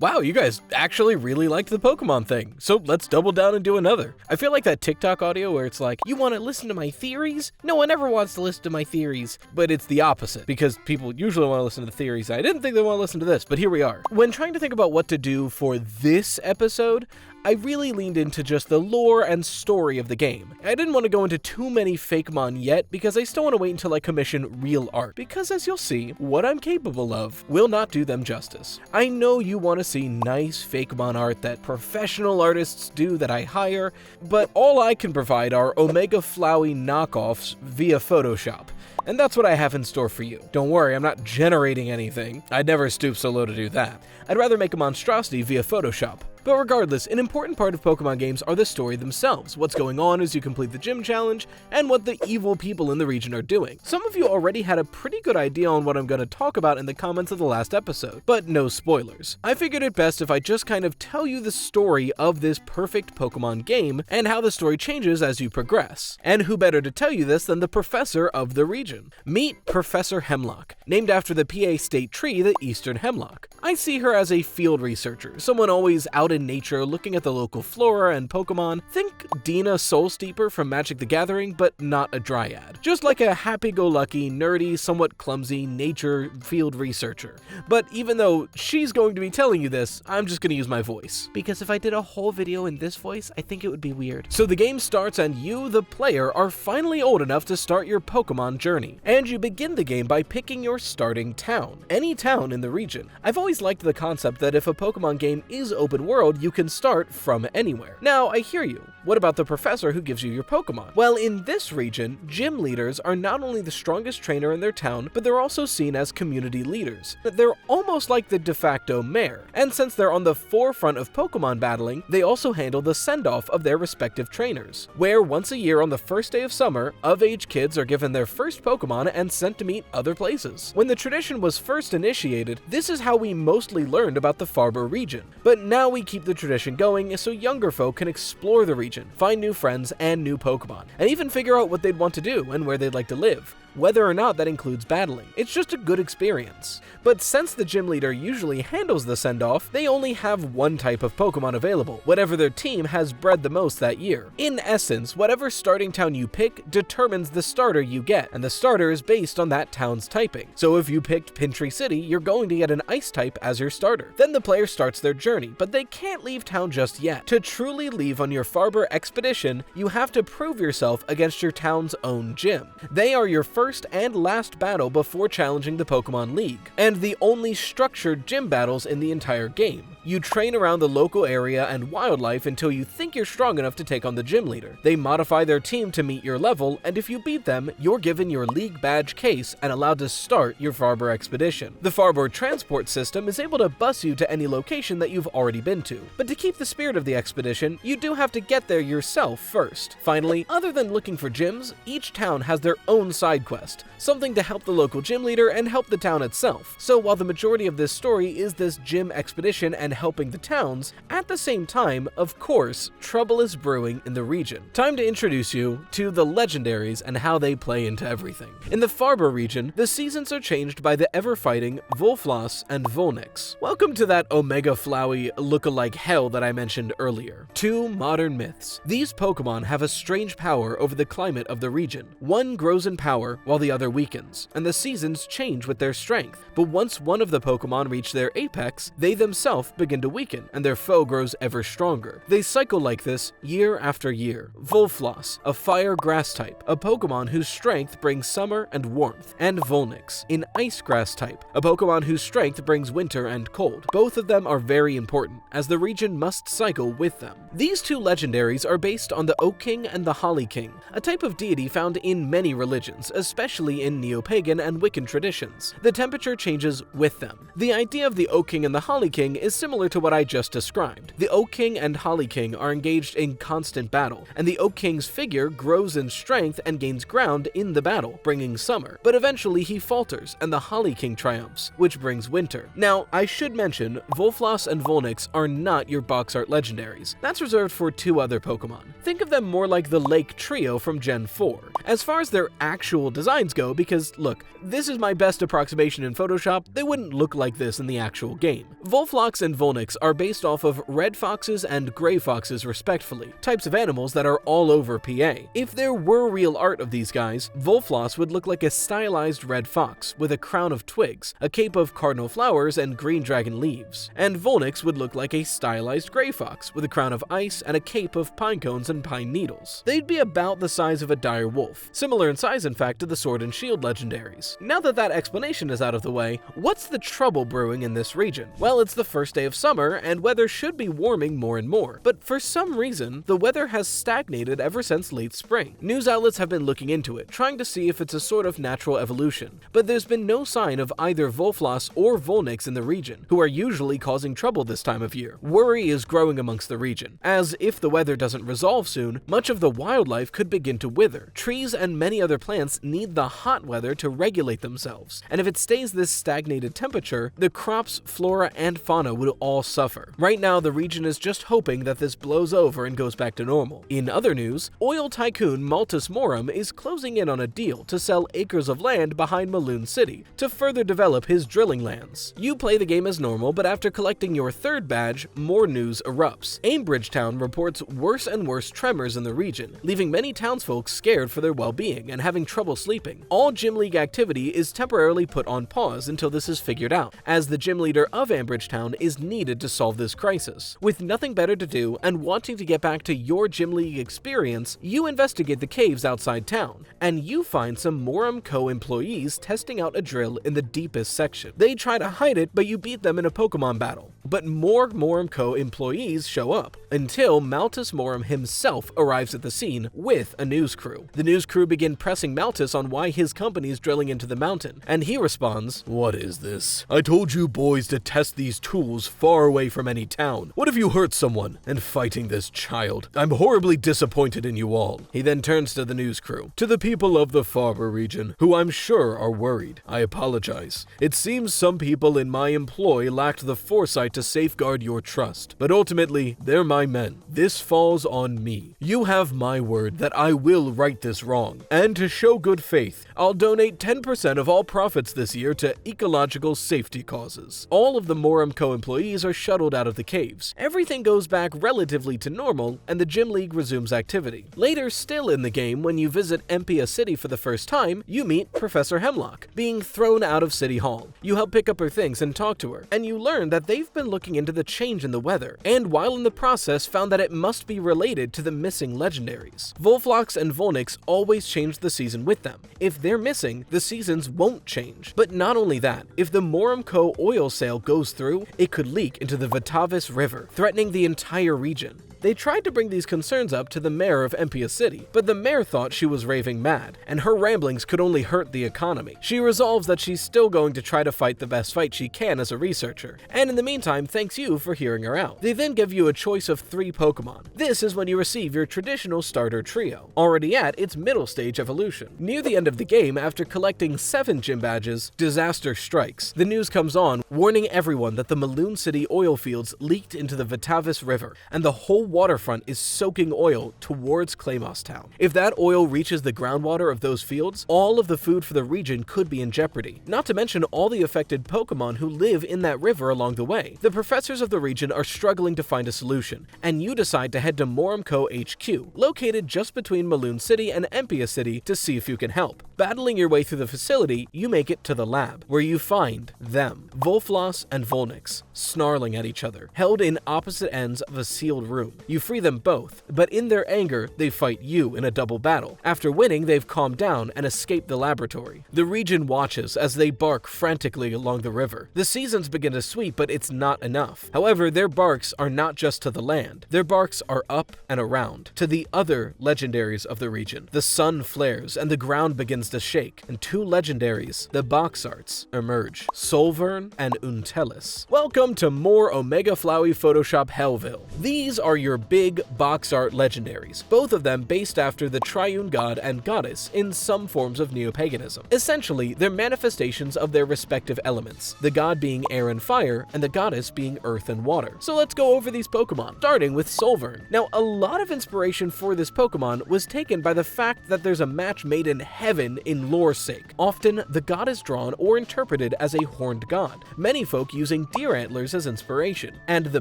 wow, you guys actually really liked the Pokemon thing, so let's double down and do another. I feel like that TikTok audio where it's like, you want to listen to my theories? No one ever wants to listen to my theories, but it's the opposite, because people usually want to listen to the theories. I didn't think they want to listen to this, but here we are. When trying to think about what to do for this episode, I really leaned into just the lore and story of the game. I didn't want to go into too many Fakemon yet because I still want to wait until I commission real art, because as you'll see, what I'm capable of will not do them justice. I know you want to see nice Fakemon art that professional artists do that I hire, but all I can provide are Omega Flowey knockoffs via Photoshop. And that's what I have in store for you. Don't worry, I'm not generating anything. I'd never stoop so low to do that. I'd rather make a monstrosity via Photoshop. But regardless, an important part of Pokemon games are the story themselves, what's going on as you complete the gym challenge, and what the evil people in the region are doing. Some of you already had a pretty good idea on what I'm going to talk about in the comments of the last episode, but no spoilers. I figured it best if I just kind of tell you the story of this perfect Pokemon game, and how the story changes as you progress. And who better to tell you this than the professor of the region? Meet Professor Hemlock, named after the PA state tree, the Eastern Hemlock. I see her as a field researcher, someone always out in nature looking at the local flora and Pokemon. Think Dina Soulsteeper from Magic the Gathering, but not a dryad. Just like a happy-go-lucky, nerdy, somewhat clumsy nature field researcher. But even though she's going to be telling you this, I'm just going to use my voice. Because if I did a whole video in this voice, I think it would be weird. So the game starts and you, the player, are finally old enough to start your Pokemon journey. And you begin the game by picking your starting town. Any town in the region. I've always liked the concept that if a Pokemon game is open world, you can start from anywhere. Now, I hear you. What about the professor who gives you your Pokemon? Well, in this region, gym leaders are not only the strongest trainer in their town, but they're also seen as community leaders. They're almost like the de facto mayor. And since they're on the forefront of Pokemon battling, they also handle the send-off of their respective trainers, where once a year on the first day of summer, of-age kids are given their first Pokemon and sent to meet other places. When the tradition was first initiated, this is how we mostly learned about the Farbor region. But now we keep the tradition going so younger folk can explore the region, find new friends and new Pokemon, and even figure out what they'd want to do and where they'd like to live. Whether or not that includes battling. It's just a good experience. But since the gym leader usually handles the send-off, they only have one type of Pokemon available, whatever their team has bred the most that year. In essence, whatever starting town you pick determines the starter you get, and the starter is based on that town's typing. So if you picked Pintry City, you're going to get an ice type as your starter. Then the player starts their journey, but they can't leave town just yet. To truly leave on your Farbor expedition, you have to prove yourself against your town's own gym. They are your first and last battle before challenging the Pokemon League, and the only structured gym battles in the entire game. You train around the local area and wildlife until you think you're strong enough to take on the gym leader. They modify their team to meet your level, and if you beat them, you're given your league badge case and allowed to start your Farbor expedition. The Farbor transport system is able to bus you to any location that you've already been to, but to keep the spirit of the expedition, you do have to get there yourself first. Finally, other than looking for gyms, each town has their own side quest, something to help the local gym leader and help the town itself. So while the majority of this story is this gym expedition and helping the towns, at the same time, of course, trouble is brewing in the region. Time to introduce you to the legendaries and how they play into everything. In the Farbor region, the seasons are changed by the ever-fighting Volfloss and Volnix. Welcome to that Omega Flowey look-alike hell that I mentioned earlier. Two modern myths. These Pokemon have a strange power over the climate of the region. One grows in power while the other weakens, and the seasons change with their strength. But once one of the Pokemon reach their apex, they themselves begin to weaken, and their foe grows ever stronger. They cycle like this year after year. Volfloss, a fire grass type, a Pokemon whose strength brings summer and warmth, and Volnix, an ice grass type, a Pokemon whose strength brings winter and cold. Both of them are very important, as the region must cycle with them. These two legendaries are based on the Oak King and the Holly King, a type of deity found in many religions, especially in neo-pagan and Wiccan traditions. The temperature changes with them. The idea of the Oak King and the Holly King is similar to what I just described. The Oak King and Holly King are engaged in constant battle, and the Oak King's figure grows in strength and gains ground in the battle, bringing summer. But eventually he falters, and the Holly King triumphs, which brings winter. Now, I should mention, Volfloss and Volnix are not your box art legendaries. That's reserved for two other Pokemon. Think of them more like the Lake Trio from Gen 4. As far as their actual designs go, because look, this is my best approximation in Photoshop, they wouldn't look like this in the actual game. Volflox and Volnyx are based off of red foxes and gray foxes respectively, types of animals that are all over PA. If there were real art of these guys, Volfloss would look like a stylized red fox with a crown of twigs, a cape of cardinal flowers, and green dragon leaves. And Volnyx would look like a stylized gray fox with a crown of ice and a cape of pine cones and pine needles. They'd be about the size of a dire wolf, similar in size in fact to the Sword and Shield legendaries. Now that that explanation is out of the way, what's the trouble brewing in this region? Well, it's the first day of summer and weather should be warming more and more, but for some reason, the weather has stagnated ever since late spring. News outlets have been looking into it, trying to see if it's a sort of natural evolution, but there's been no sign of either Volfloss or Volnyx in the region, who are usually causing trouble this time of year. Worry is growing amongst the region, as if the weather doesn't resolve soon, much of the wildlife could begin to wither. Trees and many other plants need the hot weather to regulate themselves, and if it stays this stagnated temperature, the crops, flora, and fauna would all suffer. Right now, the region is just hoping that this blows over and goes back to normal. In other news, oil tycoon Maltus Morum is closing in on a deal to sell acres of land behind Maloon City to further develop his drilling lands. You play the game as normal, but after collecting your third badge, more news erupts. Aimbridge Town reports worse and worse tremors in the region, leaving many townsfolk scared for their well-being and having trouble sleeping. All Gym League activity is temporarily put on pause until this is figured out, as the gym leader of Aimbridge Town is needed to solve this crisis. With nothing better to do and wanting to get back to your Gym League experience, you investigate the caves outside town, and you find some Morum Co. employees testing out a drill in the deepest section. They try to hide it, but you beat them in a Pokemon battle. But more Morum Co. employees show up, until Maltus Morum himself arrives at the scene with a news crew. The news crew begin pressing Maltus on why his company is drilling into the mountain, and he responds, "What is this? I told you boys to test these tools far away from any town. What if you hurt someone? And fighting this child? I'm horribly disappointed in you all." He then turns to the news crew. "To the people of the Farbor region, who I'm sure are worried, I apologize. It seems some people in my employ lacked the foresight to safeguard your trust, but ultimately, they're my men. This falls on me. You have my word that I will right this wrong, and to show good faith, I'll donate 10% of all profits this year to ecological safety causes." All of the Morum Co. employees are shuttled out of the caves. Everything goes back relatively to normal, and the Gym League resumes activity. Later, still in the game, when you visit Empia City for the first time, you meet Professor Hemlock, being thrown out of City Hall. You help pick up her things and talk to her, and you learn that they've been looking into the change in the weather, and while in the process found that it must be related to the missing legendaries. Volflox and Volnyx always change the season with them. If they're missing, the seasons won't change. But not only that, if the Morum Co. oil sale goes through, it could leak into the Vitavis River, threatening the entire region. They tried to bring these concerns up to the mayor of Empia City, but the mayor thought she was raving mad, and her ramblings could only hurt the economy. She resolves that she's still going to try to fight the best fight she can as a researcher, and in the meantime thanks you for hearing her out. They then give you a choice of 3 Pokemon. This is when you receive your traditional starter trio, already at its middle stage evolution. Near the end of the game, after collecting 7 gym badges, disaster strikes. The news comes on, warning everyone that the Maloon City oil fields leaked into the Vitavis River, and the whole waterfront is soaking oil towards Claymos Town. If that oil reaches the groundwater of those fields, all of the food for the region could be in jeopardy, not to mention all the affected Pokemon who live in that river along the way. The professors of the region are struggling to find a solution, and you decide to head to Morum Co. HQ, located just between Maloon City and Empia City, to see if you can help. Battling your way through the facility, you make it to the lab, where you find them, Volfloss and Volnyx, snarling at each other, held in opposite ends of a sealed room. You free them both, but in their anger, they fight you in a double battle. After winning, they've calmed down and escaped the laboratory. The region watches as they bark frantically along the river. The seasons begin to sweep, but it's not enough. However, their barks are not just to the land. Their barks are up and around, to the other legendaries of the region. The sun flares, and the ground begins to shake, and 2 legendaries, the box arts, emerge. Solvern and Untelis. Welcome to more Omega Flowey Photoshop Hellville. These are your your big box art legendaries, both of them based after the triune god and goddess in some forms of neopaganism. Essentially, they're manifestations of their respective elements, the god being air and fire, and the goddess being earth and water. So let's go over these Pokemon, starting with Solvern. Now, a lot of inspiration for this Pokemon was taken by the fact that there's a match made in heaven in lore's sake. Often, the god is drawn or interpreted as a horned god, many folk using deer antlers as inspiration. And the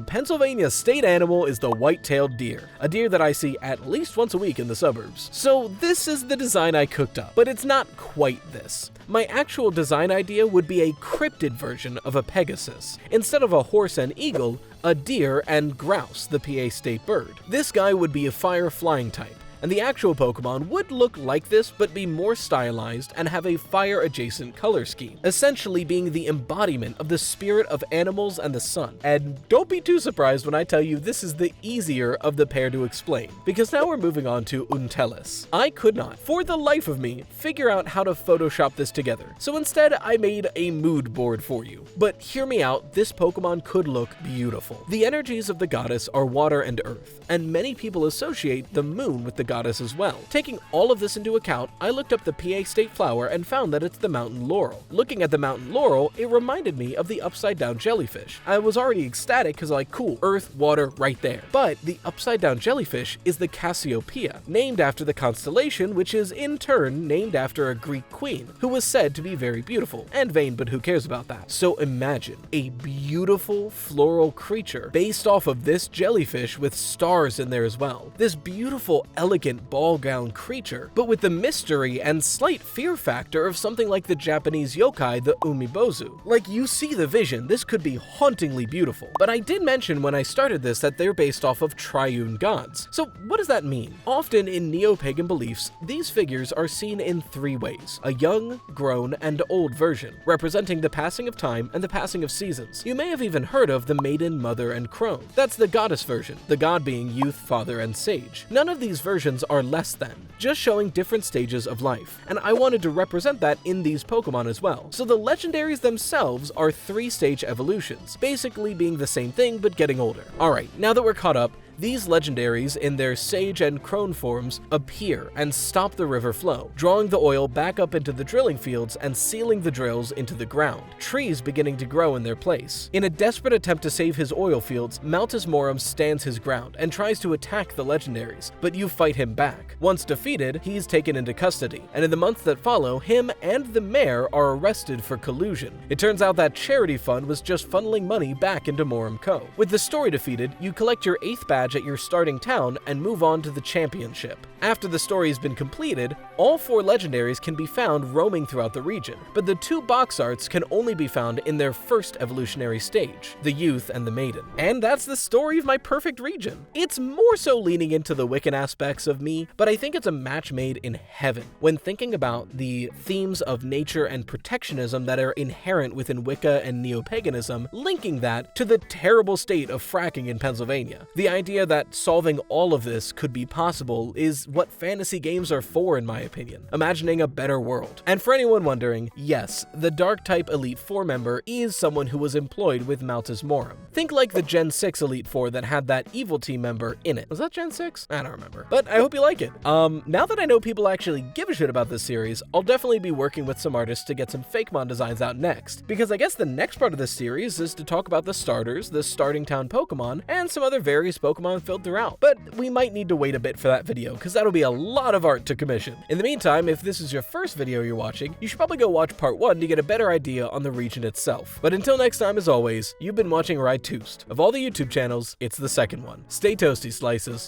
Pennsylvania state animal is the white-tailed deer, a deer that I see at least once a week in the suburbs. So this is the design I cooked up, but it's not quite this. My actual design idea would be a cryptid version of a Pegasus. Instead of a horse and eagle, a deer and grouse, the PA state bird. This guy would be a fire flying type, and the actual Pokemon would look like this but be more stylized and have a fire-adjacent color scheme, essentially being the embodiment of the spirit of animals and the sun. And don't be too surprised when I tell you this is the easier of the pair to explain, because now we're moving on to Untelis. I could not, for the life of me, figure out how to Photoshop this together, so instead I made a mood board for you. But hear me out, this Pokemon could look beautiful. The energies of the goddess are water and earth, and many people associate the moon with the goddess as well. Taking all of this into account, I looked up the PA state flower and found that it's the mountain laurel. Looking at the mountain laurel, it reminded me of the upside down jellyfish. I was already ecstatic because like, cool, earth, water, right there. But the upside down jellyfish is the Cassiopeia, named after the constellation, which is in turn named after a Greek queen, who was said to be very beautiful, and vain, but who cares about that? So imagine a beautiful floral creature based off of this jellyfish with stars in there as well. This beautiful, elegant ball gown creature, but with the mystery and slight fear factor of something like the Japanese yokai, the Umibozu. Like, you see the vision, this could be hauntingly beautiful. But I did mention when I started this that they're based off of triune gods. So what does that mean? Often in neo-pagan beliefs, these figures are seen in three ways: a young, grown, and old version, representing the passing of time and the passing of seasons. You may have even heard of the maiden, mother, and crone. That's the goddess version, the god being youth, father, and sage. None of these versions are less than, just showing different stages of life, and I wanted to represent that in these Pokemon as well. So the legendaries themselves are 3-stage evolutions, basically being the same thing but getting older. Alright, now that we're caught up, these legendaries in their sage and crone forms appear and stop the river flow, drawing the oil back up into the drilling fields and sealing the drills into the ground, trees beginning to grow in their place. In a desperate attempt to save his oil fields, Maltus Morum stands his ground and tries to attack the legendaries, but you fight him back. Once defeated, he's taken into custody, and in the months that follow, him and the mayor are arrested for collusion. It turns out that charity fund was just funneling money back into Morum Co. With the story defeated, you collect your 8th badge at your starting town and move on to the championship. After the story has been completed, all 4 legendaries can be found roaming throughout the region, but the 2 box arts can only be found in their first evolutionary stage, the youth and the maiden. And that's the story of my perfect region. It's more so leaning into the Wiccan aspects of me, but I think it's a match made in heaven. When thinking about the themes of nature and protectionism that are inherent within Wicca and neo-paganism, linking that to the terrible state of fracking in Pennsylvania. The idea that solving all of this could be possible is what fantasy games are for, in my opinion, imagining a better world. And for anyone wondering, yes, the Dark-type Elite Four member is someone who was employed with Maltus Morum. Think like the Gen 6 Elite Four that had that evil team member in it. Was that Gen 6? I don't remember. But I hope you like it. Now that I know people actually give a shit about this series, I'll definitely be working with some artists to get some Fakemon designs out next, because I guess the next part of this series is to talk about the starters, the starting town Pokemon, and some other various Pokemon filled throughout. But we might need to wait a bit for that video, because that'll be a lot of art to commission. In the meantime, if this is your first video you're watching, you should probably go watch part 1 to get a better idea on the region itself. But until next time, as always, you've been watching Ride Toost. Of all the YouTube channels, it's the second one. Stay toasty, slices.